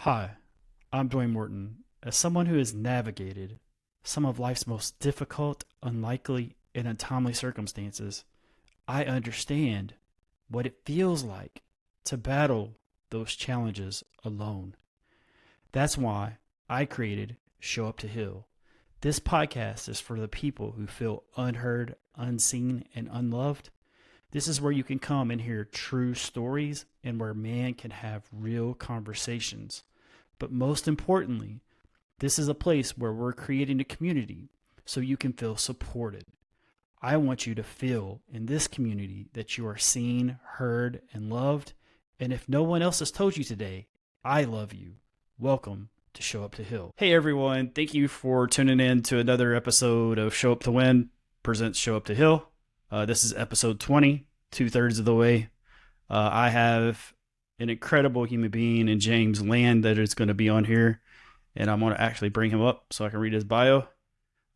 Hi, I'm Dwayne Morton. As someone who has navigated some of life's most difficult, unlikely, and untimely circumstances, I understand what it feels like to battle those challenges alone. That's why I created ShowUp2Heal. This podcast is for the people who feel unheard, unseen, and unloved. This is where you can come and hear true stories and where man can have real conversations. But most importantly, this is a place where we're creating a community so you can feel supported. I want you to feel in this community that you are seen, heard, and loved. And if no one else has told you today, I love you. Welcome to Show Up to Heal. Hey everyone, thank you for tuning in to another episode of Show Up to Win presents Show Up to Heal. This is episode 20, 2/3 of the way. I have an incredible human being in James Land that is going to be on here, and I'm going to actually bring him up so I can read his bio.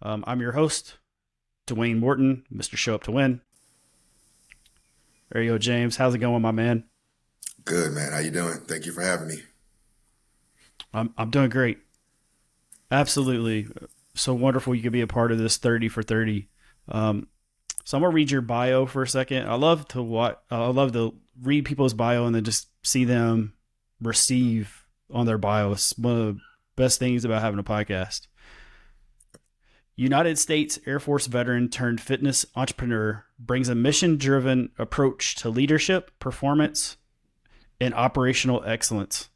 I'm your host, Dwayne Morton, Mr. Show Up to Win. There you go, James. How's it going, my man? Good, man. How you doing? Thank you for having me. I'm doing great. Absolutely. So wonderful you could be a part of this 30 for 30. So I'm gonna read your bio for a second. I love to read people's bio and then just see them receive on their bio. It's one of the best things about having a podcast. United States Air Force veteran turned fitness entrepreneur, brings a mission-driven approach to leadership, performance, and operational excellence.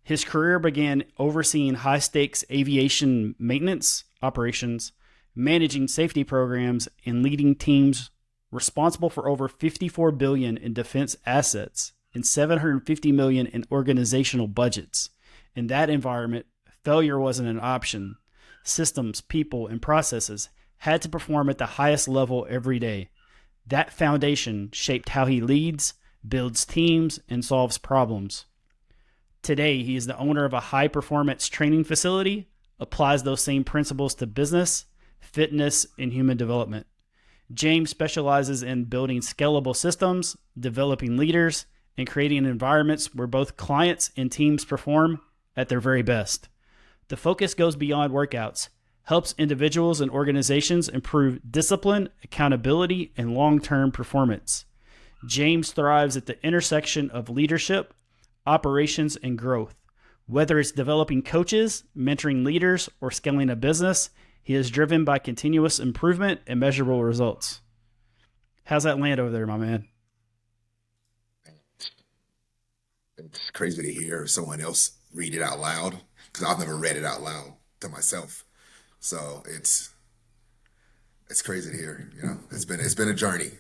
His career began overseeing high-stakes aviation maintenance operations, managing safety programs, and leading teams responsible for over $54 billion in defense assets and $750 million in organizational budgets. In that environment, failure wasn't an option. Systems, people, and processes had to perform at the highest level every day. That foundation shaped how he leads, builds teams, and solves problems. Today, he is the owner of a high-performance training facility, applies those same principles to business, fitness, and human development. James specializes in building scalable systems, developing leaders, and creating environments where both clients and teams perform at their very best. The focus goes beyond workouts, helps individuals and organizations improve discipline, accountability, and long-term performance. James thrives at the intersection of leadership, operations, and growth. Whether it's developing coaches, mentoring leaders, or scaling a business, he is driven by continuous improvement and measurable results. How's that land over there, my man? It's crazy to hear someone else read it out loud because I've never read it out loud to myself. So it's crazy to hear. It's been a journey.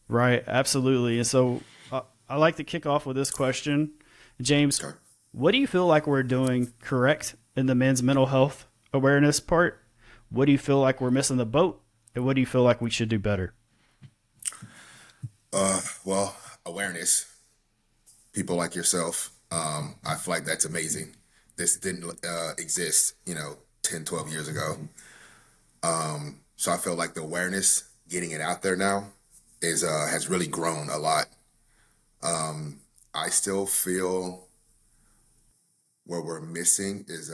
Right, absolutely. And so I like to kick off with this question. James, Okay. what do you feel like we're doing correct in the men's mental health awareness part? What do you feel like we're missing the boat? And what do you feel like we should do better? Well, awareness. People like yourself. I feel like that's amazing. This didn't exist, 10, 12 years ago. So I feel like the awareness, getting it out there now, has really grown a lot. I still feel where we're missing is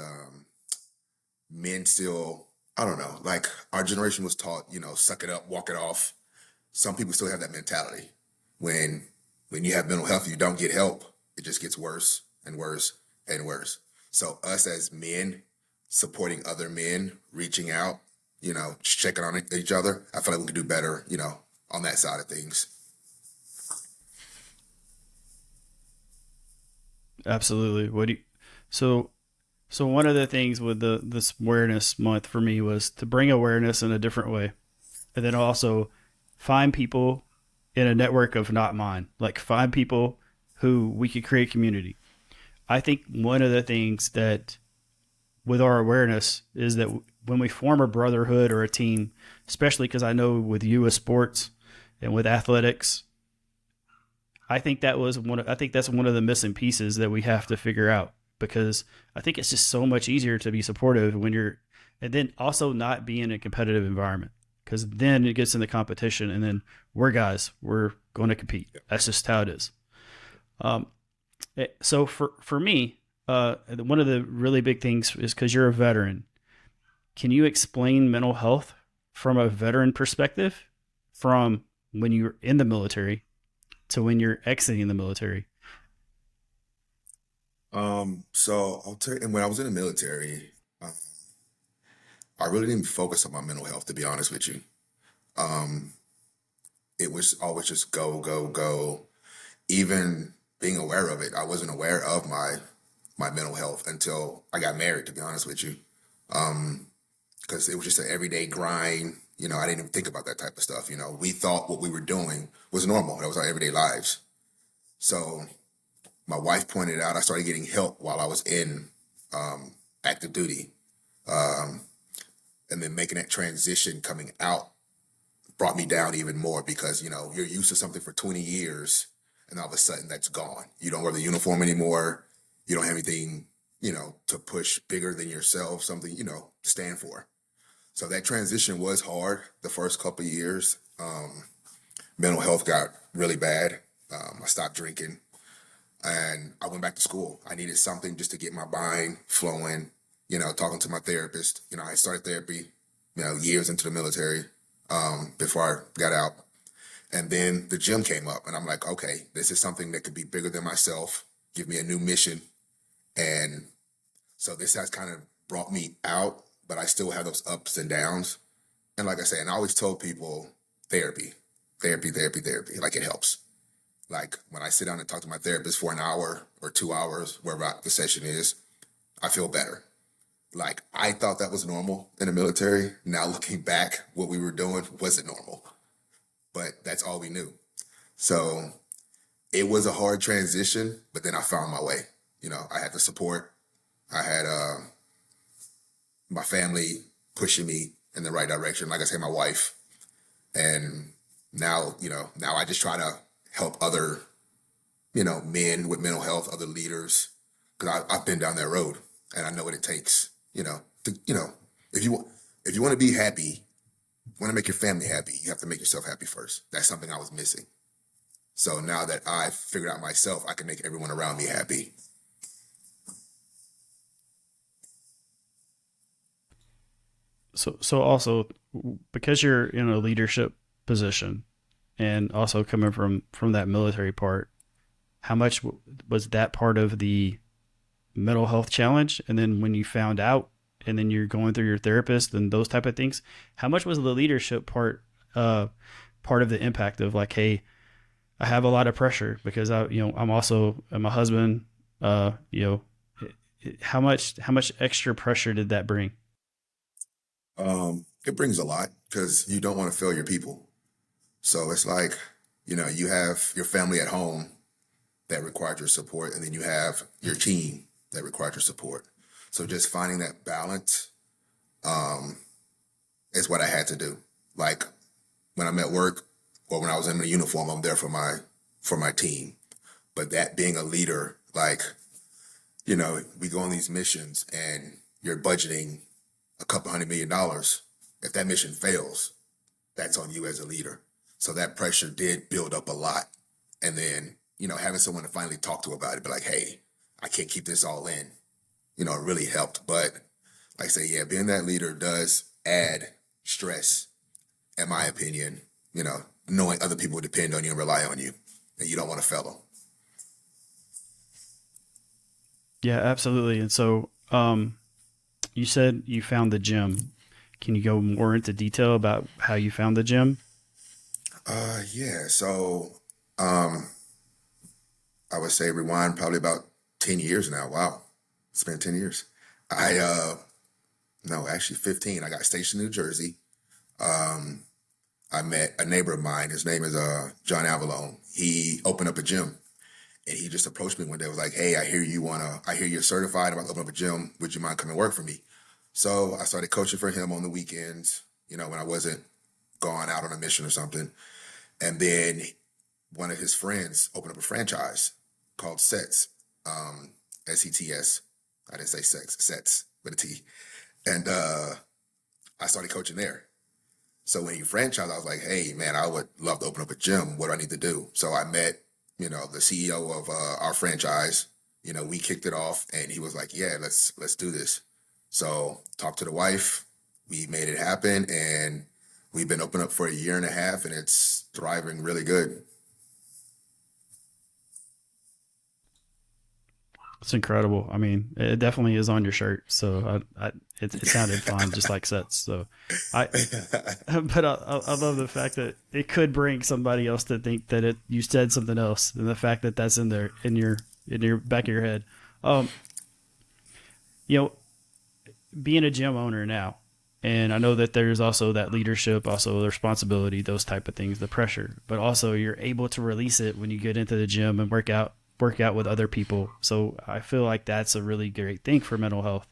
men still, I don't know, like our generation was taught, suck it up, walk it off. Some people still have that mentality. When you have mental health, you don't get help. It just gets worse and worse and worse. So us as men supporting other men, reaching out, just checking on each other, I feel like we could do better, on that side of things. Absolutely. So one of the things with this awareness month for me was to bring awareness in a different way. And then also find people in a network of not mine, like find people who we could create community. I think one of the things that with our awareness is that when we form a brotherhood or a team, especially because I know with you with sports and with athletics, I think that's one of the missing pieces that we have to figure out, because I think it's just so much easier to be supportive and then also not be in a competitive environment, because then it gets in the competition and then we're going to compete. That's just how it is. So for me, one of the really big things is because you're a veteran. Can you explain mental health from a veteran perspective, from when you're in the military to when you're exiting the military? So I'll tell you, and when I was in the military, uh, I really didn't focus on my mental health, to be honest with you. Um, it was always just go, go, go. Even being aware of it, I wasn't aware of my mental health until I got married, to be honest with you. Because it was just an everyday grind. I didn't even think about that type of stuff. We thought what we were doing was normal. That was our everyday lives. So my wife pointed out I started getting help while I was in active duty. Um, and then making that transition coming out brought me down even more because, you're used to something for 20 years and all of a sudden that's gone. You don't wear the uniform anymore. You don't have anything, to push bigger than yourself, something, to stand for. So that transition was hard the first couple of years. Mental health got really bad. I stopped drinking and I went back to school. I needed something just to get my mind flowing, talking to my therapist. I started therapy, years into the military before I got out. And then the gym came up and I'm like, okay, this is something that could be bigger than myself, give me a new mission. And so this has kind of brought me out, but I still have those ups and downs. And like I say, and I always told people therapy, therapy, therapy, therapy, like it helps. Like when I sit down and talk to my therapist for an hour or 2 hours, wherever the session is, I feel better. Like I thought that was normal in the military. Now looking back, what we were doing wasn't normal, but that's all we knew. So it was a hard transition, but then I found my way. I had the support. I had my family pushing me in the right direction. Like I say, my wife. And now I just try to help other, men with mental health, other leaders, because I've been down that road and I know what it takes, if you want to be happy, want to make your family happy, you have to make yourself happy first. That's something I was missing. So now that I figured out myself, I can make everyone around me happy. So also because you're in a leadership position and also coming from that military part, how much was that part of the mental health challenge? And then when you found out, and then you're going through your therapist and those type of things, how much was the leadership uh, part of the impact of like, hey, I have a lot of pressure because I'm a husband. Uh, you know, how much extra pressure did that bring? It brings a lot because you don't want to fail your people. So it's like, you have your family at home that required your support, and then you have your team that required your support. So just finding that balance um, is what I had to do. Like when I'm at work or when I was in the uniform, I'm there for my team. But that being a leader, like, we go on these missions and you're budgeting a couple $100 million. If that mission fails, that's on you as a leader. So that pressure did build up a lot. And then, having someone to finally talk to about it, be like, hey, I can't keep this all in, it really helped. But like I say, yeah, being that leader does add stress, in my opinion, knowing other people depend on you and rely on you, and you don't want to fail them. Yeah, absolutely. And so, you said you found the gym. Can you go more into detail about how you found the gym? Yeah. So, um, I would say rewind probably about 10 years now. Wow. It's been 10 years. I, no, actually 15. I got stationed in New Jersey. Um, I met a neighbor of mine. His name is John Avalone. He opened up a gym and he just approached me one day. Was like, hey, I hear you're certified. I'm about to open up a gym. Would you mind coming work for me? So I started coaching for him on the weekends, when I wasn't gone out on a mission or something. And then one of his friends opened up a franchise called Sets, SETS. I didn't say sex, Sets with a T. And I started coaching there. So when he franchised, I was like, hey, man, I would love to open up a gym. What do I need to do? So I met the CEO of our franchise, we kicked it off, and he was like, "Yeah, let's do this." So talked to the wife, we made it happen, and we've been open up for a year and a half, and it's thriving really good. It's incredible. I mean, it definitely is on your shirt. So it sounded fun, just like sets. So I, but I love the fact that it could bring somebody else to think that you said something else, and the fact that that's in there in your back of your head. Um, you know, being a gym owner now, and I know that there's also that leadership, also the responsibility, those type of things, the pressure, but also you're able to release it when you get into the gym and work out with other people. So I feel like that's a really great thing for mental health.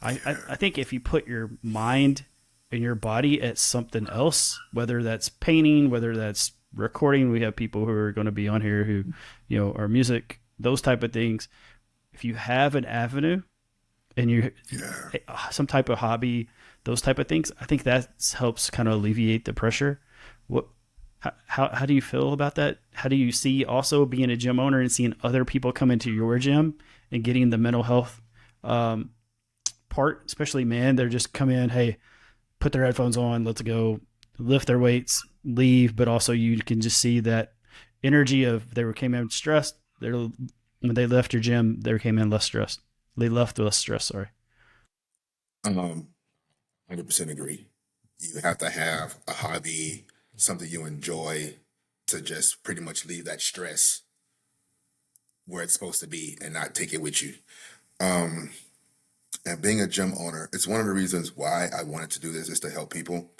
I think if you put your mind and your body at something else, whether that's painting, whether that's recording, we have people who are going to be on here who, are music, those type of things. If you have an avenue and you Yeah. some type of hobby, those type of things, I think that helps kind of alleviate the pressure. What how do you feel about that? How do you see also being a gym owner and seeing other people come into your gym and getting the mental health um, part, especially men, they're just come in, hey, put their headphones on, let's go, lift their weights, leave, but also you can just see that energy of came in stressed. They're when they left your gym, they came in less stressed. They left less stress. Sorry. 100% agree. You have to have a hobby, something you enjoy, to just pretty much leave that stress where it's supposed to be and not take it with you. Um, and being a gym owner, it's one of the reasons why I wanted to do this is to help people.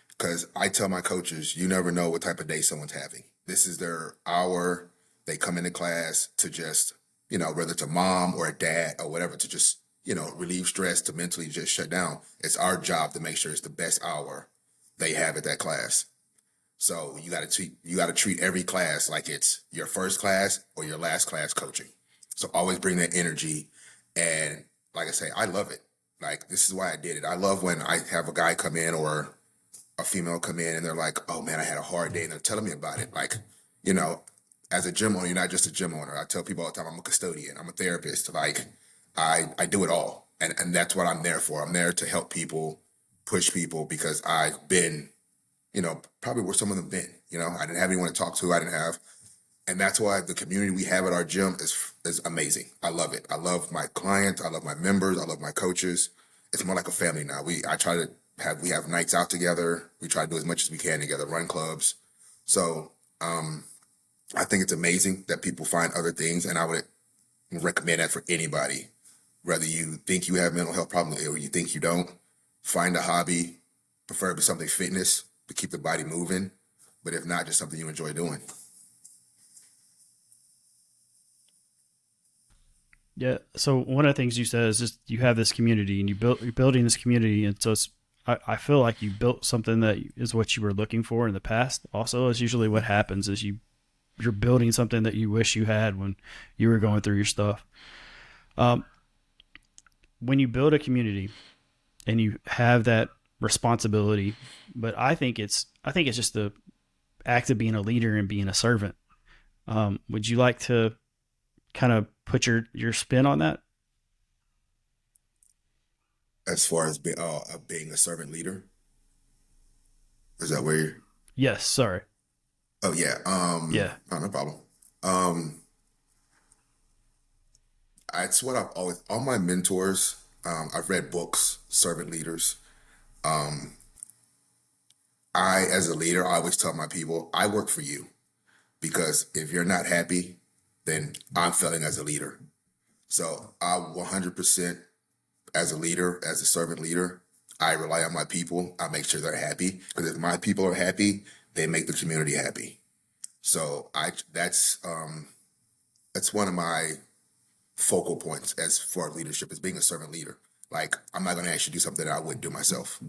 Because I tell my coaches, you never know what type of day someone's having. This is their hour. They come into class to just, whether it's a mom or a dad or whatever, to just, relieve stress, to mentally just shut down. It's our job to make sure it's the best hour they have at that class. So you got to treat every class like it's your first class or your last class coaching. So always bring that energy, and like I say, I love it. Like, this is why I did it. I love when I have a guy come in or a female come in and they're like, "Oh man, I had a hard day," and they're telling me about it. Like, you know, as a gym owner, you're not just a gym owner. I tell people all the time, I'm a custodian, I'm a therapist. Like, I do it all, and that's what I'm there for. I'm there to help people, push people, because I've been, probably where some of them been. I didn't have anyone to talk to. I didn't have, and that's why the community we have at our gym is amazing. I love it. I love my clients. I love my members. I love my coaches. It's more like a family now. We have nights out together. We try to do as much as we can together, run clubs. So I think it's amazing that people find other things, and I would recommend that for anybody. Whether you think you have mental health problems or you think you don't, find a hobby, preferably something fitness to keep the body moving. But if not, just something you enjoy doing. Yeah. So one of the things you said is just you have this community and you're building this community, and so I feel like you built something that is what you were looking for in the past. Also, is usually what happens is you're building something that you wish you had when you were going through your stuff. Um, when you build a community and you have that responsibility, but I think it's just the act of being a leader and being a servant. Would you like to kind of put your spin on that? As far as being a servant leader, is that where you're? Yes. Sorry. Oh yeah. Yeah. No problem. Um, it's what I've always, all my mentors, I've read books, servant leaders. Um, as a leader, I always tell my people, I work for you, because if you're not happy, then I'm failing as a leader. So I 100%, as a leader, as a servant leader, I rely on my people. I make sure they're happy, because if my people are happy, they make the community happy. So that's one of my focal points as for leadership, is being a servant leader. Like, I'm not going to actually do something that I wouldn't do myself,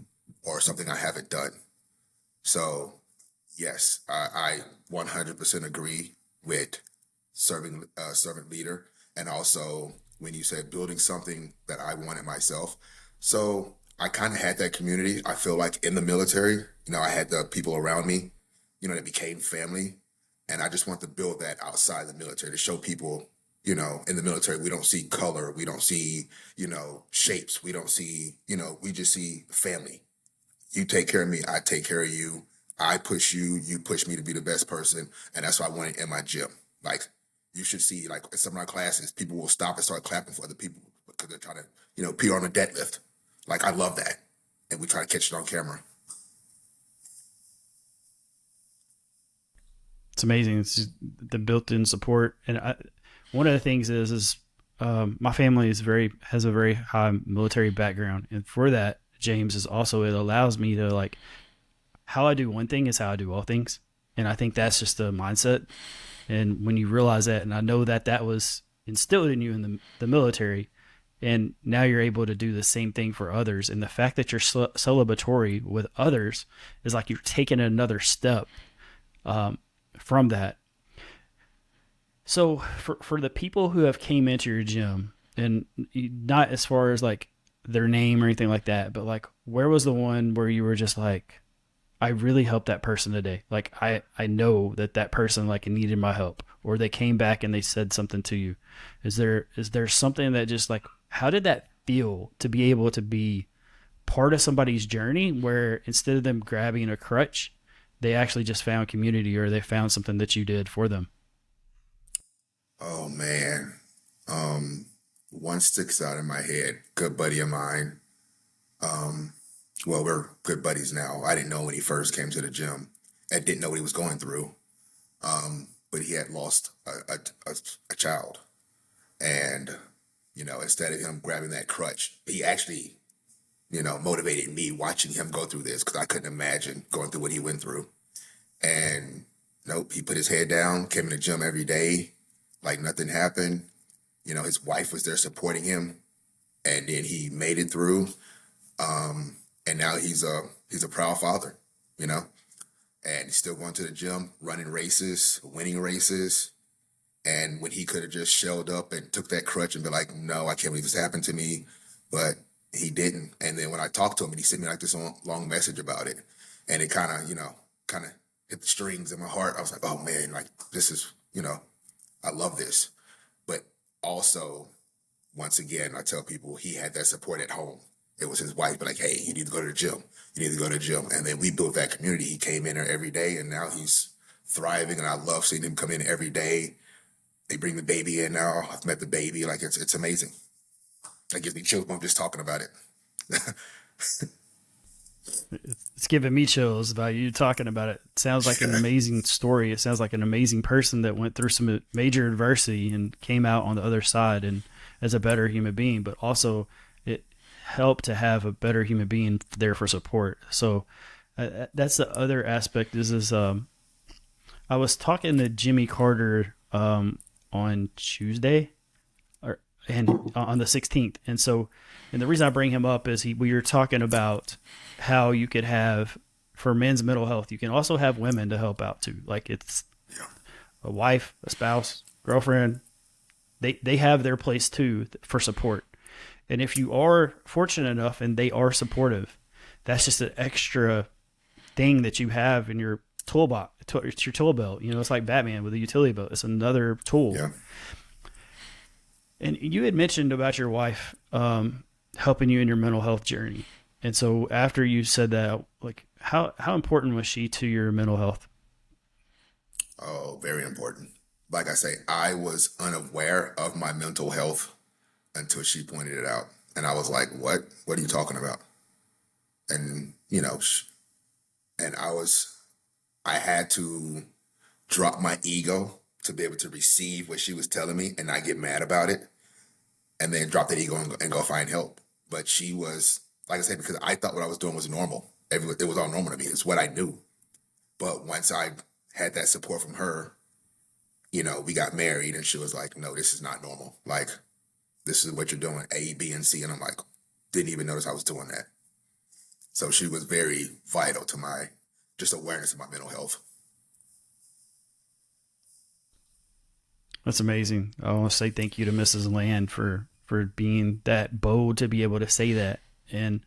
or something I haven't done. So yes, I 100% agree with serving servant leader, and also when you said building something that I wanted myself. So I kind of had that community. I feel like in the military, I had the people around me, that became family. And I just want to build that outside the military to show people, you know, in the military, we don't see color. We don't see, you know, shapes. We don't see, you know, we just see family. You take care of me. I take care of you. I push you. You push me to be the best person. And that's what I wanted in my gym. Like, you should see, like, in some of our classes, people will stop and start clapping for other people because they're trying to, you know, pee on a deadlift. Like, I love that. And we try to catch it on camera. It's amazing. It's just the built-in support. And one of the things is my family has a very high military background. And for that, James, is also, it allows me to, like, how I do one thing is how I do all things. And I think that's just a mindset. And when you realize that, and I know that that was instilled in you in the military, and now you're able to do the same thing for others. And the fact that you're celebratory with others is like you're taking another step from that. So for the people who have came into your gym, and not as far as like their name or anything like that, but like, where was the one where you were just like, I really helped that person today. Like, I know that person like needed my help, or they came back and they said something to you. Is there something that just like, how did that feel to be able to be part of somebody's journey where instead of them grabbing a crutch, they actually just found community, or they found something that you did for them? Oh, man. One sticks out in my head. Good buddy of mine. Well, we're good buddies now. I didn't know when he first came to the gym. I didn't know what he was going through. But he had lost a child. And, you know, instead of him grabbing that crutch, he actually, you know, motivated me watching him go through this, because I couldn't imagine going through what he went through. And nope, he put his head down, came in the gym every day, like nothing happened. You know, his wife was there supporting him, and then he made it through. And now he's a proud father, you know, and he's still going to the gym, running races, winning races. And when he could have just shelled up and took that crutch and be like, no, I can't believe this happened to me, but he didn't. And then when I talked to him, and he sent me like this long message about it, and it kind of, you know, hit the strings in my heart. I was like, oh man, like, this is, you know, I love this. But also, once again, I tell people he had that support at home. It was his wife, but like, hey, you need to go to the gym. You need to go to the gym. And then we built that community. He came in there every day, and now he's thriving. And I love seeing him come in every day. They bring the baby in now. I've met the baby. Like, it's amazing. That gives me chills when I'm just talking about it. It's giving me chills about you talking about it. It sounds like an amazing story. It sounds like an amazing person that went through some major adversity and came out on the other side and as a better human being, but also it helped to have a better human being there for support. So that's the other aspect I was talking to Jimmy Carter on Tuesday, and on the 16th. And the reason I bring him up is we were talking about how you could have, for men's mental health, you can also have women to help out too. Like, it's a wife, a spouse, girlfriend. They have their place too for support. And if you are fortunate enough and they are supportive, that's just an extra thing that you have in your toolbox. It's your tool belt. You know, it's like Batman with a utility belt. It's another tool. Yeah. And you had mentioned about your wife helping you in your mental health journey. And so after you said that, like, how important was she to your mental health? Oh, very important. Like I say, I was unaware of my mental health until she pointed it out. And I was like, what? What are you talking about? And, you know, and I had to drop my ego to be able to receive what she was telling me and not get mad about it, and then drop that ego and go find help. But she was, like I said, because I thought what I was doing was normal. It was all normal to me. It's what I knew. But once I had that support from her, you know, we got married, and she was like, no, this is not normal. Like, this is what you're doing, A, B, and C. And I'm like, didn't even notice I was doing that. So she was very vital to my just awareness of my mental health. That's amazing. I want to say thank you to Mrs. Land for being that bold to be able to say that. And,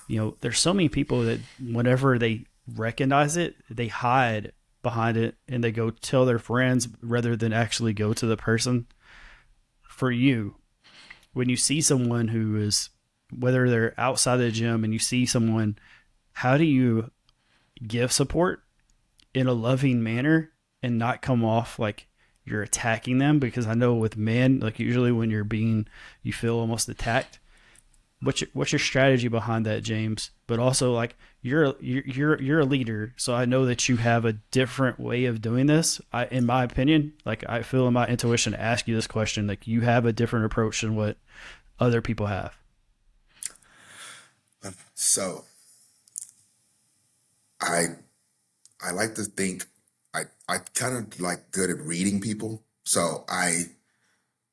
you know, there's so many people that whenever they recognize it, they hide behind it and they go tell their friends rather than actually go to the person. For you, when you see someone who is, whether they're outside the gym and you see someone, how do you give support in a loving manner and not come off like you're attacking them? Because I know with men, like usually when you feel almost attacked. What's your strategy behind that, James? But also, like you're a leader, so I know that you have a different way of doing this. In my opinion, like I feel in my intuition to ask you this question, like you have a different approach than what other people have. So I I like to think I kind of like good at reading people. So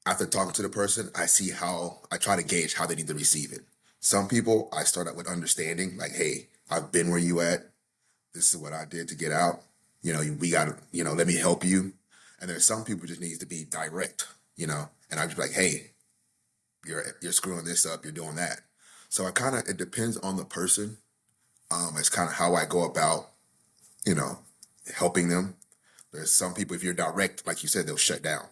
after talking to the person, I see how I try to gauge how they need to receive it. Some people I start out with understanding, like, hey, I've been where you at. This is what I did to get out. We got to, let me help you. And there's some people just needs to be direct, and I'm just like, hey, you're screwing this up, you're doing that. So it depends on the person. It's kind of how I go about, you know, helping them. There's some people, if you're direct, like you said, they'll shut down.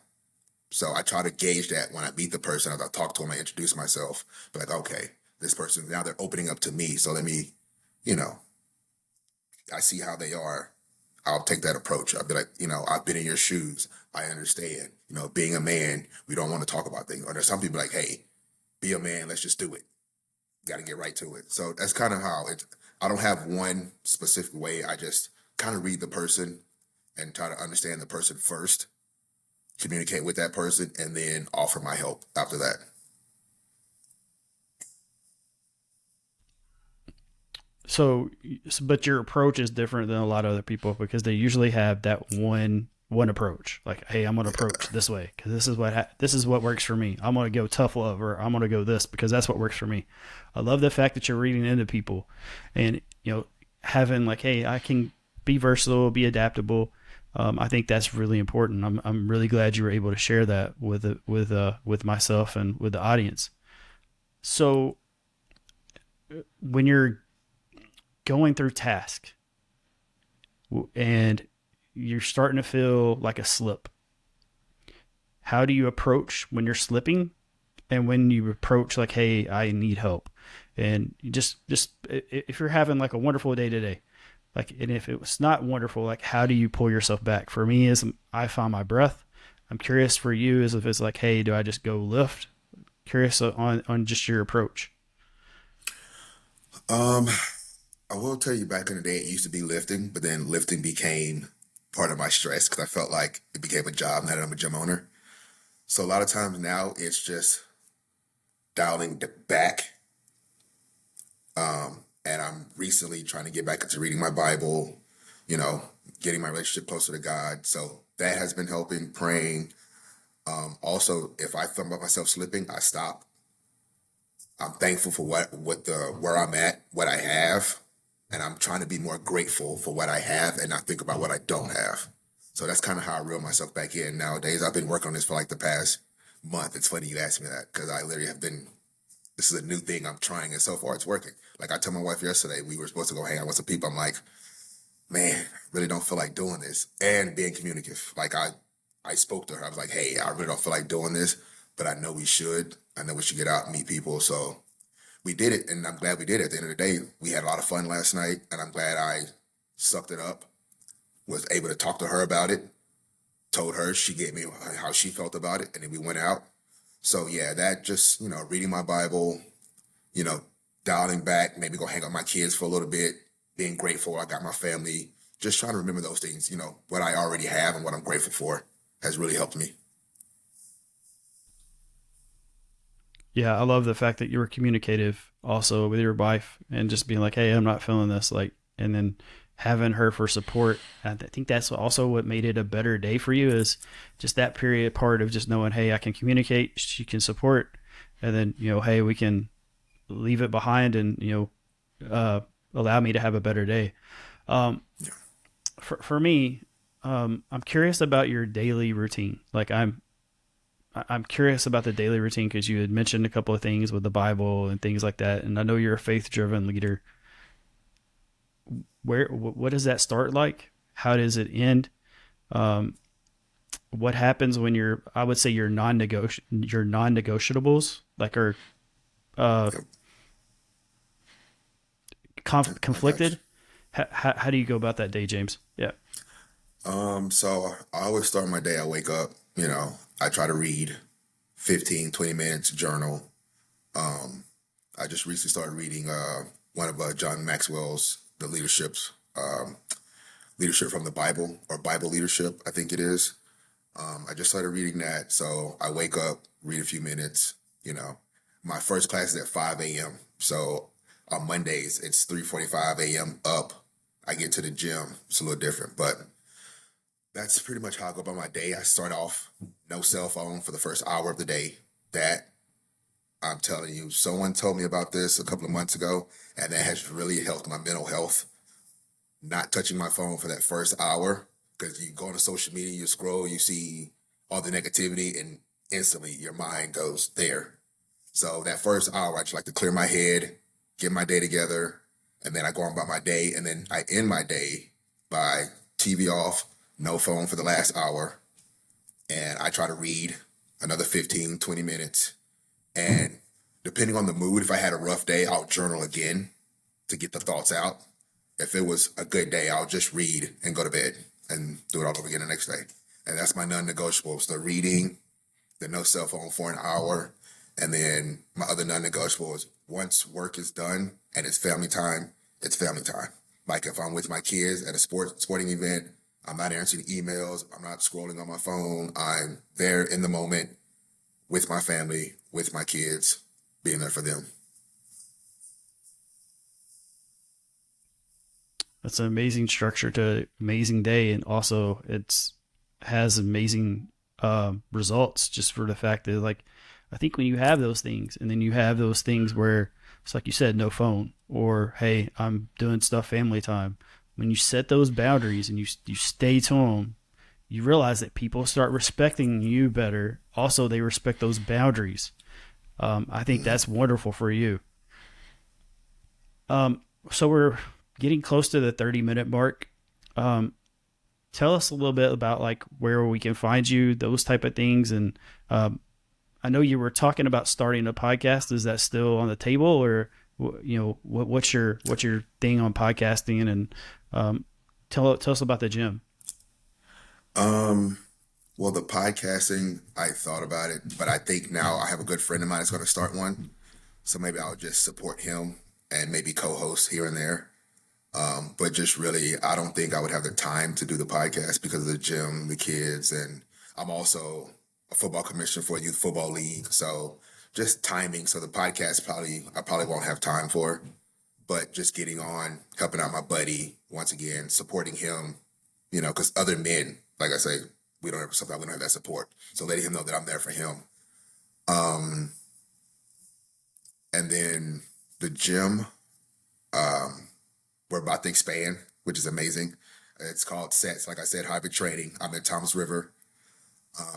So I try to gauge that when I meet the person, as I talk to them, I introduce myself, be like, okay, this person, now they're opening up to me. So let me, you know, I see how they are. I'll take that approach. I'll be like, I've been in your shoes. I understand. Being a man, we don't want to talk about things. Or there's some people like, hey, be a man. Let's just do it. Got to get right to it. So that's kind of how I don't have one specific way. I just kind of read the person and try to understand the person first, communicate with that person, and then offer my help after that. So, but your approach is different than a lot of other people because they usually have that one approach. Like, hey, I'm gonna approach this way because this is what works for me. I'm gonna go tough love, or I'm gonna go this because that's what works for me. I love the fact that you're reading into people, and having like, hey, I can be versatile, be adaptable. I think that's really important. I'm really glad you were able to share that with myself and with the audience. So when you're going through task and you're starting to feel like a slip, how do you approach when you're slipping and when you approach like, hey, I need help? And you just if you're having like a wonderful day today, like, and if it was not wonderful, like how do you pull yourself back? For me is I find my breath. I'm curious for you is if it's like, hey, do I just go lift? Curious on just your approach. Um, I will tell you, back in the day, it used to be lifting, but then lifting became part of my stress because I felt like it became a job now that I'm a gym owner. So a lot of times now it's just dialing back. And I'm recently trying to get back into reading my Bible, you know, getting my relationship closer to God. So that has been helping, praying. Also, if I feel myself slipping, I stop. I'm thankful for where I'm at, what I have, and I'm trying to be more grateful for what I have and not think about what I don't have. So that's kind of how I reel myself back in nowadays. I've been working on this for like the past month. It's funny you asked me that because I literally have been. This is a new thing I'm trying, and so far it's working. Like I told my wife yesterday, we were supposed to go hang out with some people. I'm like, man, really don't feel like doing this, and being communicative. Like I spoke to her. I was like, hey, I really don't feel like doing this, but I know we should. I know we should get out and meet people. So we did it, and I'm glad we did it. At the end of the day, we had a lot of fun last night, and I'm glad I sucked it up, was able to talk to her about it, told her, she gave me how she felt about it, and then we went out. So yeah, that just, reading my Bible, you know, dialing back, maybe go hang out with my kids for a little bit, being grateful I got my family, just trying to remember those things, what I already have and what I'm grateful for has really helped me. Yeah, I love the fact that you were communicative also with your wife and just being like, hey, I'm not feeling this. Like, and then having her for support. I think that's also what made it a better day for you is just that period part of just knowing, hey, I can communicate, she can support, and then, hey, we can leave it behind and, allow me to have a better day. Um, for me, I'm curious about your daily routine. Like I'm curious about the daily routine because you had mentioned a couple of things with the Bible and things like that. And I know you're a faith driven leader. What does that start like? How does it end? What happens when I would say your non-negotiables like are uh, Yep. I got you. conflicted. How do you go about that day, James? Yeah. So I always start my day. I wake up, I try to read 15, 20 minutes, journal. I just recently started reading one of John Maxwell's, the leadership from the Bible, or Bible leadership, I think it is. I just started reading that. So I wake up, read a few minutes, you know. My first class is at 5 a.m. So on Mondays, it's 3:45 a.m. up. I get to the gym. It's a little different, but that's pretty much how I go about my day. I start off no cell phone for the first hour of the day. That, I'm telling you, someone told me about this a couple of months ago, and that has really helped my mental health. Not touching my phone for that first hour, because you go on to social media, you scroll, you see all the negativity, and instantly your mind goes there. So that first hour, I just like to clear my head, get my day together, and then I go on about my day, and then I end my day by TV off, no phone for the last hour, and I try to read another 15, 20 minutes. And depending on the mood, if I had a rough day, I'll journal again to get the thoughts out. If it was a good day, I'll just read and go to bed and do it all over again the next day. And that's my non-negotiables: the reading, the no cell phone for an hour, and then my other non-negotiables. Once work is done and it's family time, it's family time. Like if I'm with my kids at a sporting event, I'm not answering emails, I'm not scrolling on my phone. I'm there in the moment with my family, with my kids, being there for them. That's an amazing structure to amazing day, and also it's has amazing results just for the fact that like I think when you have those things, and then you have those things where it's like you said, no phone, or hey, I'm doing stuff family time. When you set those boundaries and you stay to them, you realize that people start respecting you better. Also, they respect those boundaries. I think that's wonderful for you. So we're getting close to the 30-minute mark. Um, Tell us a little bit about like where we can find you, those type of things. And I know you were talking about starting a podcast. Is that still on the table, or what's your thing on podcasting? And tell us about the gym. Um, well, the podcasting, I thought about it, but I think now I have a good friend of mine that's going to start one. So maybe I'll just support him and maybe co-host here and there. But just really, I don't think I would have the time to do the podcast because of the gym, the kids, and I'm also a football commissioner for a youth football league. So just timing. So the podcast I probably won't have time for, but just getting on, helping out my buddy once again, supporting him, because other men, like I say, sometimes we don't have that support. So letting him know that I'm there for him. Um, and then the gym, we're about to expand, which is amazing. It's called Sets. Like I said, hybrid training. I'm in Thomas River.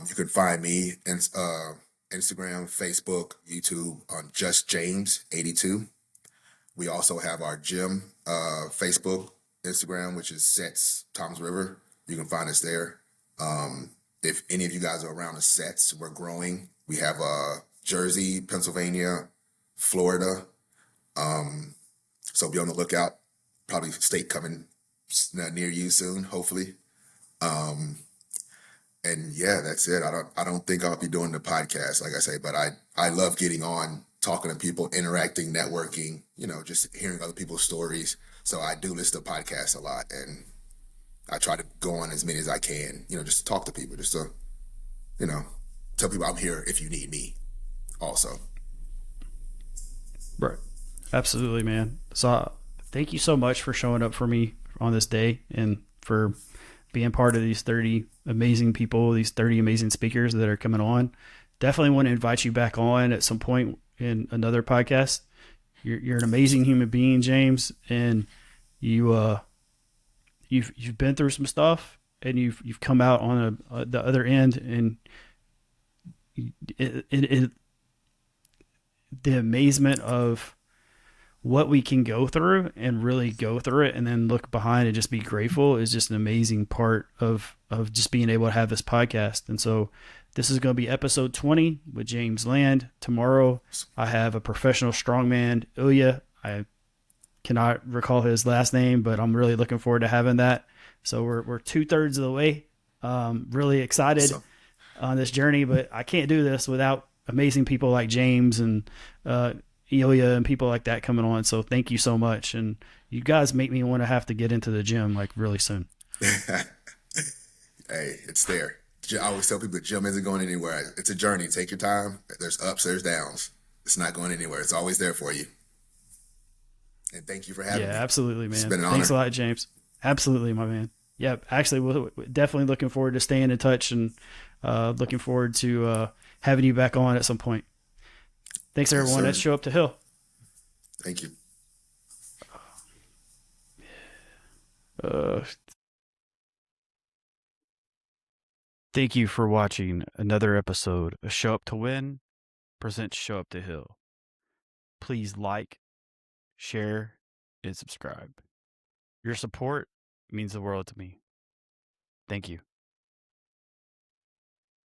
You can find me in Instagram, Facebook, YouTube on Just James 82. We also have our gym, Facebook, Instagram, which is Sets Thomas River. You can find us there. If any of you guys are around the Sets, we're growing. We have Jersey, Pennsylvania, Florida. So be on the lookout. Probably state coming near you soon, hopefully. And yeah, that's it. I don't think I'll be doing the podcast, like I say, but I love getting on, talking to people, interacting, networking, just hearing other people's stories. So I do listen to podcasts a lot, and I try to go on as many as I can, just to talk to people, just to, you know, tell people I'm here if you need me also. Right. Absolutely, man. So thank you so much for showing up for me on this day and for being part of these 30 amazing people, these 30 amazing speakers that are coming on. Definitely want to invite you back on at some point in another podcast. You're an amazing human being, James, and you've been through some stuff, and you've come out on the other end, and the amazement of what we can go through and really go through it and then look behind and just be grateful is just an amazing part of just being able to have this podcast. And so this is going to be episode 20 with James Land. Tomorrow I have a professional strongman, Ilya. I cannot recall his last name, but I'm really looking forward to having that. So we're 2/3 of the way. Really excited on this journey, but I can't do this without amazing people like James and Ilya and people like that coming on. So thank you so much. And you guys make me want to have to get into the gym like really soon. Hey, it's there. I always tell people the gym isn't going anywhere. It's a journey. Take your time. There's ups, there's downs. It's not going anywhere. It's always there for you. And thank you for having me. Yeah, absolutely, man. It's been an honor. Thanks a lot, James. Absolutely, my man. Yep. Actually, we're definitely looking forward to staying in touch and looking forward to having you back on at some point. Thanks, everyone. Let's show up to Hill. Thank you. Thank you for watching another episode of Show Up to Win presents Show Up to Hill. Please like, share, and subscribe. Your support means the world to me. Thank you.